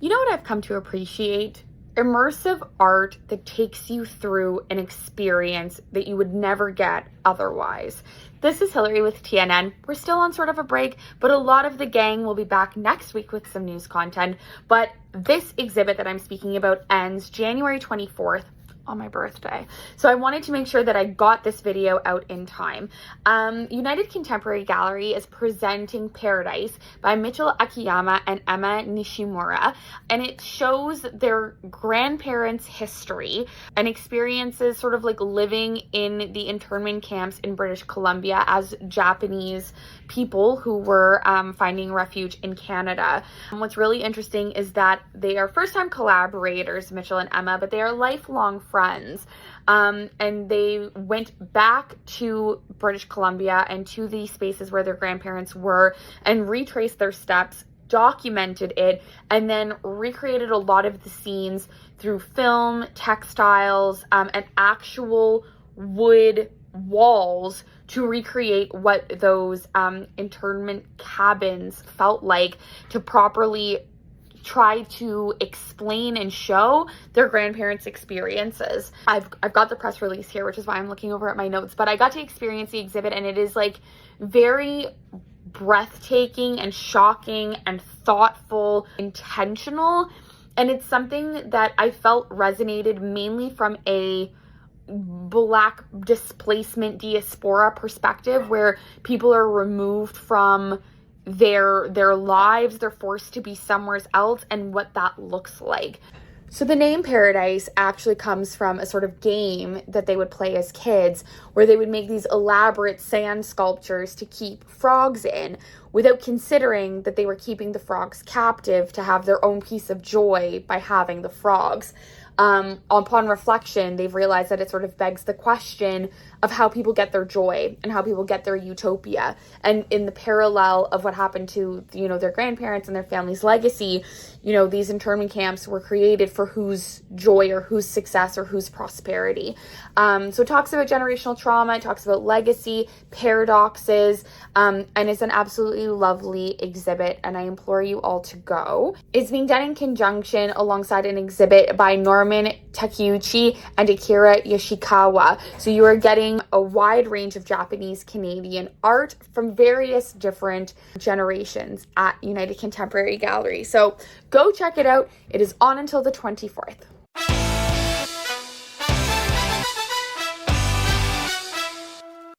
You know what I've come to appreciate? Immersive art that takes you through an experience that you would never get otherwise. This is Hillary with TNN. We're still on sort of a break, but a lot of the gang will be back next week with some news content. But this exhibit that I'm speaking about ends January 24th. On my birthday. So I wanted to make sure that I got this video out in time. United Contemporary Gallery is presenting Paradise by Mitchell Akiyama and Emma Nishimura, and it shows their grandparents' history and experiences sort of like living in the internment camps in British Columbia as Japanese people who were finding refuge in Canada. What's really interesting is that they are first-time collaborators, Mitchell and Emma, but they are lifelong friends. And they went back to British Columbia and to the spaces where their grandparents were and retraced their steps, documented it, and then recreated a lot of the scenes through film, textiles, and actual wood walls to recreate what those internment cabins felt like, to properly try to explain and show their grandparents' experiences. I've got the press release here, which is why I'm looking over at my notes, but I got to experience the exhibit, and it is like very breathtaking and shocking and thoughtful, intentional, and it's something that I felt resonated mainly from a Black displacement diaspora perspective, where people are removed from their lives, they're forced to be somewhere else, and what that looks like. So the name Paradise actually comes from a sort of game that they would play as kids, where they would make these elaborate sand sculptures to keep frogs in, without considering that they were keeping the frogs captive to have their own piece of joy by having the frogs. Upon reflection, they've realized that it sort of begs the question of how people get their joy and how people get their utopia. And in the parallel of what happened to, their grandparents and their family's legacy, these internment camps were created for whose joy or whose success or whose prosperity. So it talks about generational trauma, it talks about legacy, paradoxes, and it's an absolutely lovely exhibit, and I implore you all to go. It's being done in conjunction alongside an exhibit by Norman Takeuchi and Akira Yoshikawa. So you are getting a wide range of Japanese Canadian art from various different generations at United Contemporary Gallery. So go check it out. It is on until the 24th.